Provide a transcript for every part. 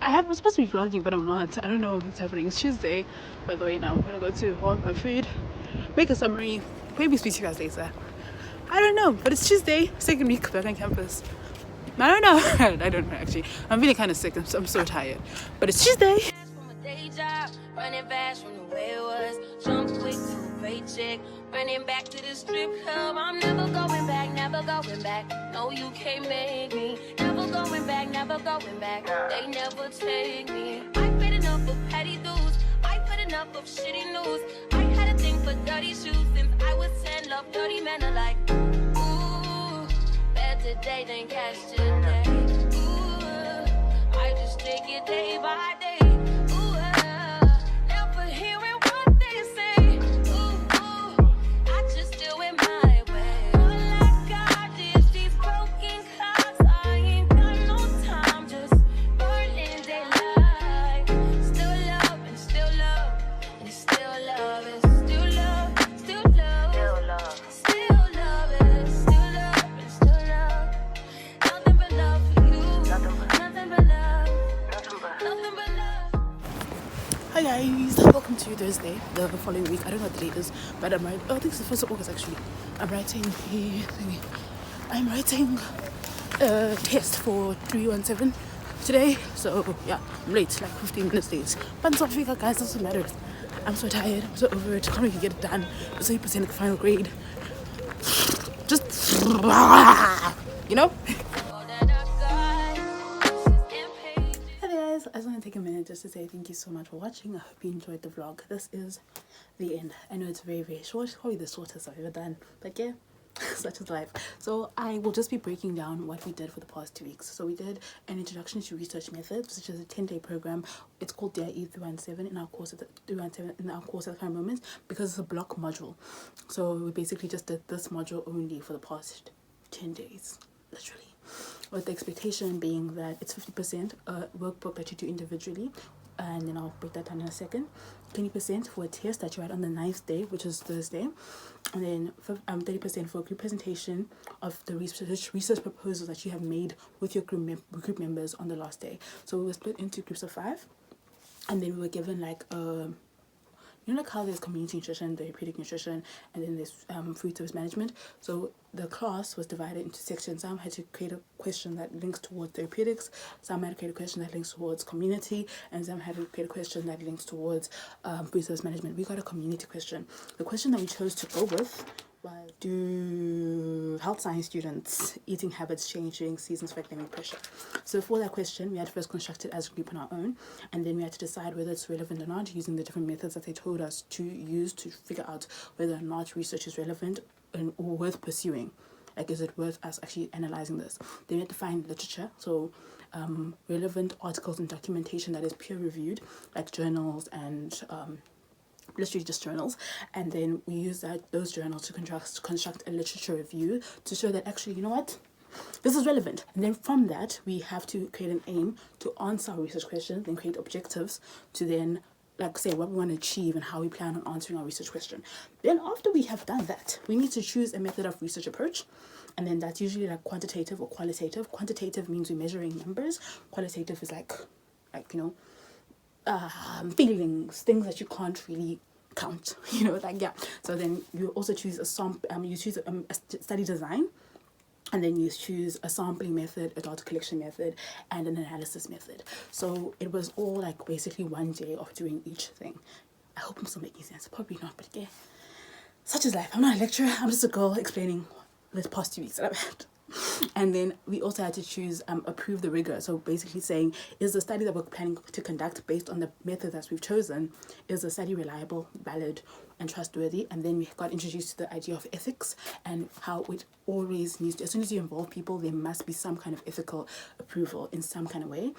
I'm supposed to be vlogging, but I'm not. I don't know what's happening. It's Tuesday, by the way. Now I'm gonna go to order my food, make a summary, maybe speak to you guys later. I don't know, but it's Tuesday, second week back on campus. I don't know. I don't know actually. I'm feeling kind of sick. I'm so tired, but it's Tuesday. From a day job, running fast from the way it was, jump quick to a paycheck, running back to the strip club. I'm never going back, never going back. No, you can't make me. Never going back, never going back. They never take me. I've been enough of petty dudes. I've had enough of shitty news. I had a thing for dirty shoes since I was 10. Love dirty men alike. Ooh, better day than cash today. Ooh, I just take it day by day. Ooh, never hearing what they say. Ooh, I just do it my way. All I got is these broken clocks. I ain't got no time, just burning daylight. Still love and still love and still love and still love, still love, still love and still love and still love. Nothing but love for you. Nothing but love. Nothing but love. Hi guys, welcome to Thursday, the following week. I don't know what the date is, but I'm writing. Oh, I think it's the 1st of August actually. I'm writing a test for 317 today. So yeah, I'm late, like 15 minutes late. But it's not figure, guys, doesn't matter. I'm so tired, I'm so over it. Can't even get it done. So you present the final grade. Just you know. Hey guys, I just want to take a minute just to say thank you so much for watching. I hope you enjoyed the vlog. This is the end. I know it's very, very short, probably the shortest I've ever done, but yeah, such is life. So I will just be breaking down what we did for the past 2 weeks. So we did an introduction to research methods, which is a 10-day program. It's called Llarie 317 in our course at the 317 in our course at the current moment, because it's a block module. So we basically just did this module only for the past 10 days, literally, with the expectation being that it's 50% a workbook that you do individually, and then I'll break that down in a second. 20% for a test that you write on the 9th day, which is Thursday, and then 30% for a group presentation of the research proposals that you have made with your group members on the last day. So we were split into groups of 5, and then we were given like you know, like how there's community nutrition, therapeutic nutrition, and then there's food service management. So the class was divided into sections. Some had to create a question that links towards therapeutics, some had to create a question that links towards community, and some had to create a question that links towards food service management. We got a community question. The question that we chose to go with was, do health science students' eating habits change during seasons of academic pressure? So for that question, we had to first construct it as a group on our own, and then we had to decide whether it's relevant or not using the different methods that they told us to use to figure out whether or not research is relevant or worth pursuing. Like, is it worth us actually analyzing this? Then we had to find literature, so relevant articles and documentation that is peer-reviewed, like journals and literally just journals, and then we use those journals to construct a literature review to show that actually, you know what, this is relevant. And then from that, we have to create an aim to answer our research questions, then create objectives to then like say what we want to achieve and how we plan on answering our research question. Then after we have done that, we need to choose a method of research approach, and then that's usually like quantitative or qualitative. Quantitative means we're measuring numbers. Qualitative is like you know, feelings, things that you can't really count, you know, like, yeah. So then you also choose you choose a study design And then you choose a sampling method, a data collection method, and an analysis method. So it was all like basically one day of doing each thing. I hope I'm still making sense. Probably not, but yeah. Such is life. I'm not a lecturer. I'm just a girl explaining the past 2 weeks that I've had. And then we also had to choose approve the rigor. So basically saying, is the study that we're planning to conduct based on the method that we've chosen, is the study reliable, valid, and trustworthy? And then we got introduced to the idea of ethics and how it always needs to, as soon as you involve people, there must be some kind of ethical approval in some kind of way.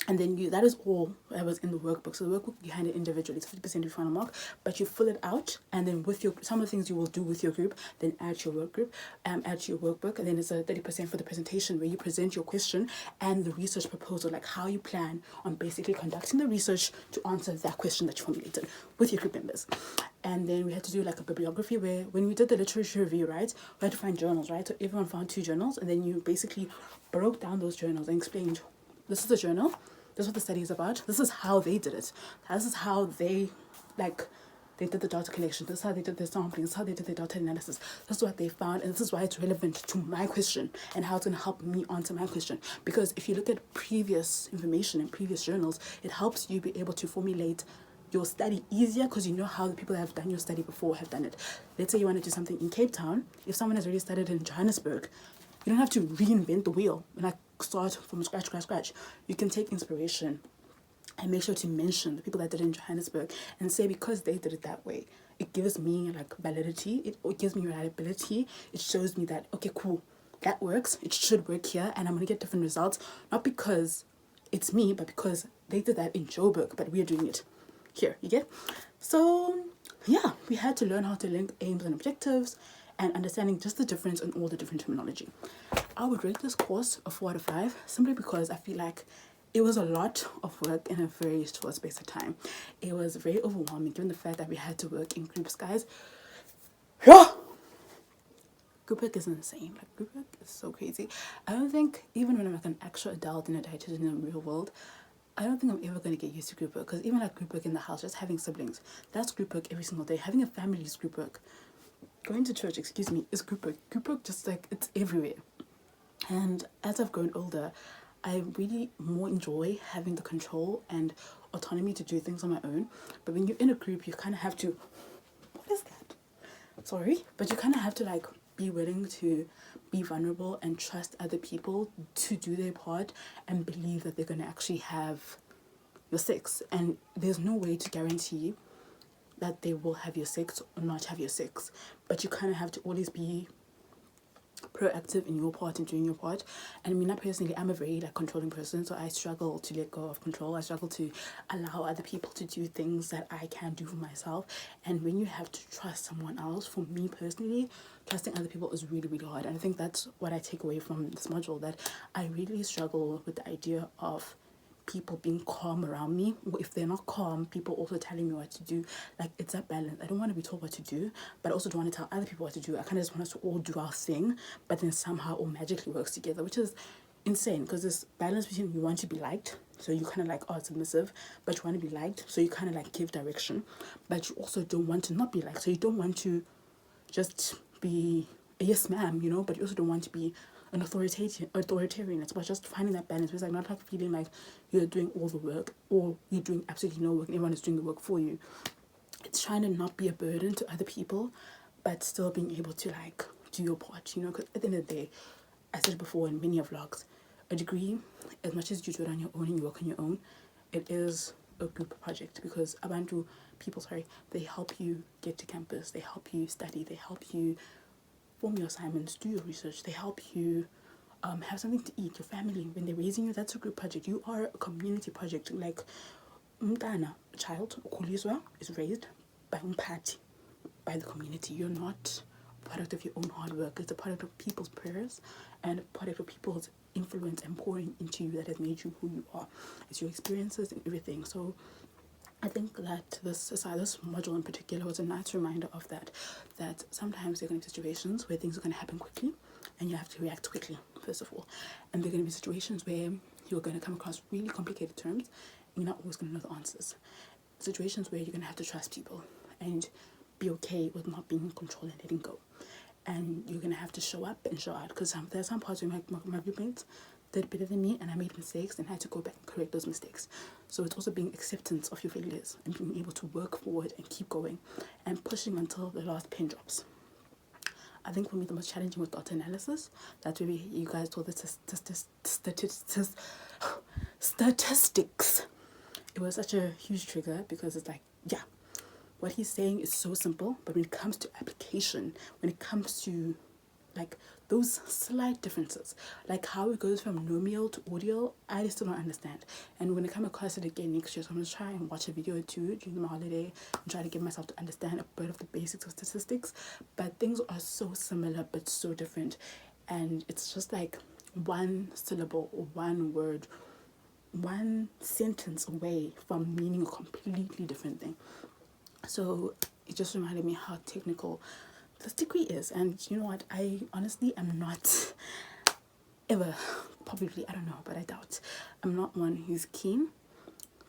And then that is all that was in the workbook. So the workbook, you hand it individually, it's 50% of your final mark, but you fill it out, and then with some of the things you will do with your group, then add to your work group, add to your workbook, and then it's a 30% for the presentation where you present your question and the research proposal, like how you plan on basically conducting the research to answer that question that you formulated with your group members. And then we had to do like a bibliography where when we did the literature review, right, we had to find journals, right? So everyone found 2 journals, and then you basically broke down those journals and explained, this is the journal, this is what the study is about, this is how they did it, this is how they did the data collection, this is how they did their sampling, this is how they did their data analysis, this is what they found, and this is why it's relevant to my question and how it's going to help me answer my question. Because if you look at previous information in previous journals, it helps you be able to formulate your study easier because you know how the people that have done your study before have done it. Let's say you want to do something in Cape Town, if someone has already studied in Johannesburg, you don't have to reinvent the wheel and like start from scratch. You can take inspiration and make sure to mention the people that did it in Johannesburg and say, because they did it that way, it gives me like validity, it gives me reliability, it shows me that, okay, cool, that works, it should work here, and I'm going to get different results, not because it's me, but because they did that in Joburg, but we're doing it here, you get? So yeah, we had to learn how to link aims and objectives and understanding just the difference in all the different terminology. I would rate this course a 4 out of 5 simply because I feel like it was a lot of work in a very short space of time. It was very overwhelming given the fact that we had to work in groups, guys. Group work is insane. Like, group work is so crazy. I don't think, even when I'm like an actual adult in a dietitian in the real world, I don't think I'm ever going to get used to group work. Because even like group work in the house, just having siblings, that's group work every single day. Having a family is group work. Going to church, is group work. Group work, just like, it's everywhere. And as I've grown older, I really more enjoy having the control and autonomy to do things on my own. But when you're in a group, you kind of have to, what is that? Sorry, but you kind of have to like be willing to be vulnerable and trust other people to do their part and believe that they're going to actually have your 6. And there's no way to guarantee that they will have your 6 or not have your 6, but you kind of have to always be proactive in your part and doing your part. And I mean, I personally, I'm a very like controlling person, so I struggle to let go of control. I struggle to allow other people to do things that I can't do for myself. And when you have to trust someone else, for me personally, trusting other people is really, really hard. And I think that's what I take away from this module, that I really struggle with the idea of people being calm around me. If they're not calm, people also telling me what to do. Like, it's that balance. I don't want to be told what to do, but I also don't want to tell other people what to do. I kind of just want us to all do our thing, but then somehow all magically works together, which is insane, because this balance between, you want to be liked, so you kind of like are submissive, but you want to be liked, so you kind of like give direction, but you also don't want to not be liked, so you don't want to just be a yes ma'am, you know, but you also don't want to be an authoritarian. It's about just finding that balance. It's like not like feeling like you're doing all the work or you're doing absolutely no work and everyone is doing the work for you. It's trying to not be a burden to other people, but still being able to like do your part, you know, because at the end of the day, I said before in many vlogs, a degree, as much as you do it on your own and you work on your own, it is a group project, because Abantu people, they help you get to campus, they help you study, they help you form your assignments, do your research, they help you have something to eat, your family, when they're raising you, that's a group project. You are a community project. Like, umntana, a child, ukhuliswa, is raised by umphathi, by the community. You're not a product of your own hard work. It's a product of people's prayers and a product of people's influence and pouring into you that has made you who you are. It's your experiences and everything. So I think that this module in particular was a nice reminder of that sometimes there are going to be situations where things are going to happen quickly and you have to react quickly, first of all. And there are going to be situations where you're going to come across really complicated terms and you're not always going to know the answers. Situations where you're going to have to trust people and be okay with not being in control and letting go. and you're gonna have to show up and show out, because there's some parts where my roommates did better than me and I made mistakes and had to go back and correct those mistakes. So it's also being acceptance of your failures and being able to work forward and keep going and pushing until the last pin drops. I think for me the most challenging was data analysis. That's where you guys told the statistics. It was such a huge trigger because it's like, yeah, what he's saying is so simple, but when it comes to application, when it comes to like those slight differences, like how it goes from nomial to audial, I still don't understand. And when I come across it again next year, so I'm gonna try and watch a video or two during my holiday and try to get myself to understand a bit of the basics of statistics. But things are so similar but so different, and it's just like one syllable or one word, one sentence away from meaning a completely different thing. So it just reminded me how technical this degree is. And you know what, I honestly am not ever, probably, I don't know, but I doubt, I'm not one who's keen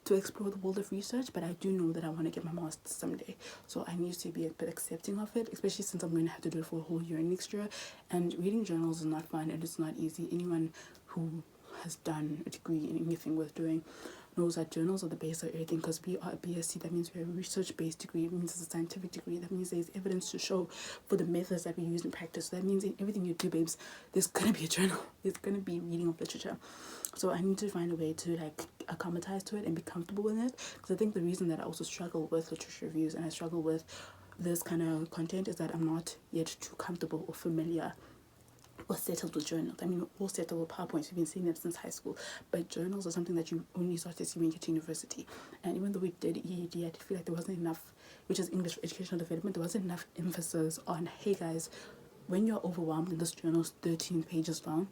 to explore the world of research, but I do know that I want to get my master's someday. So I need to be a bit accepting of it, especially since I'm going to have to do it for a whole year next year. And reading journals is not fun and it's not easy. Anyone who has done a degree in anything worth doing knows that journals are the base of everything, because we are a BSc. That means we're a research-based degree. It means it's a scientific degree. That means there's evidence to show for the methods that we use in practice. So that means in everything you do, babes, there's gonna be a journal. There's gonna be reading of literature. So I need to find a way to like acclimatize to it and be comfortable with it, because I think the reason that I also struggle with literature reviews and I struggle with this kind of content is that I'm not yet too comfortable or familiar or settled with journals. I mean, all settled with PowerPoints. We've been seeing them since high school. But journals are something that you only start to see when you get to university. And even though we did EED, I feel like there wasn't enough, which is English for Educational Development, there wasn't enough emphasis on, hey guys, when you're overwhelmed and this journal's 13 pages long,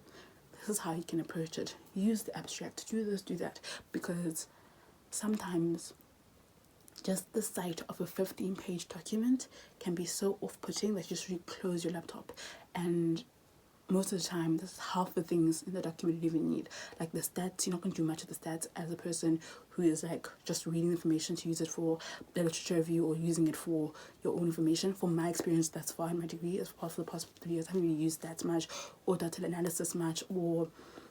this is how you can approach it. Use the abstract. Do this, do that. Because sometimes just the sight of a 15-page document can be so off-putting that you just really close your laptop. And most of the time, this is half the things in the document you even need. Like the stats, you're not going to do much of the stats as a person who is like just reading information to use it for the literature review or using it for your own information. From my experience thus far in my degree, as far for the past 3 years, I haven't really used stats much or data analysis much, or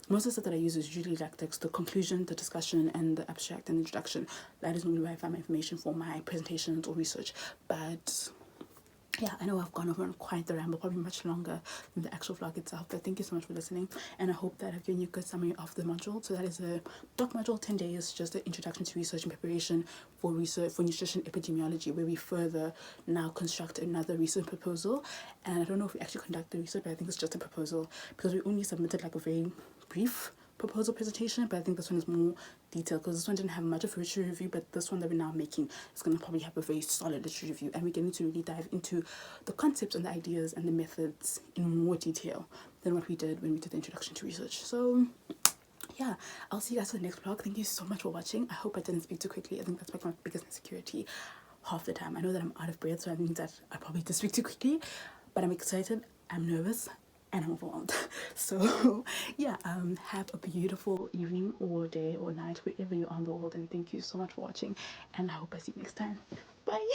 most of the stuff that I use is usually like the conclusion, the discussion, and the abstract and introduction. That is normally where I find my information for my presentations or research. But yeah, I know I've gone over on quite the ramble, probably much longer than the actual vlog itself, but thank you so much for listening, and I hope that I've given you a good summary of the module. So that is a doc module, 10 days, just an introduction to research and preparation for research for nutrition epidemiology, where we further now construct another research proposal. And I don't know if we actually conduct the research, but I think it's just a proposal, because we only submitted like a very brief proposal presentation, but I think this one is more detailed, because this one didn't have much of a literature review, but this one that we're now making is going to probably have a very solid literature review, and we're getting to really dive into the concepts and the ideas and the methods in more detail than what we did when we did the introduction to research. So yeah, I'll see you guys for the next vlog. Thank you so much for watching. I hope I didn't speak too quickly. I think that's like my biggest insecurity half the time. I know that I'm out of breath, so that means that I probably did speak too quickly, but I'm excited, I'm nervous, and I'm overwhelmed. So yeah, have a beautiful evening or day or night wherever you are in the world, and thank you so much for watching, and I hope I see you next time. Bye.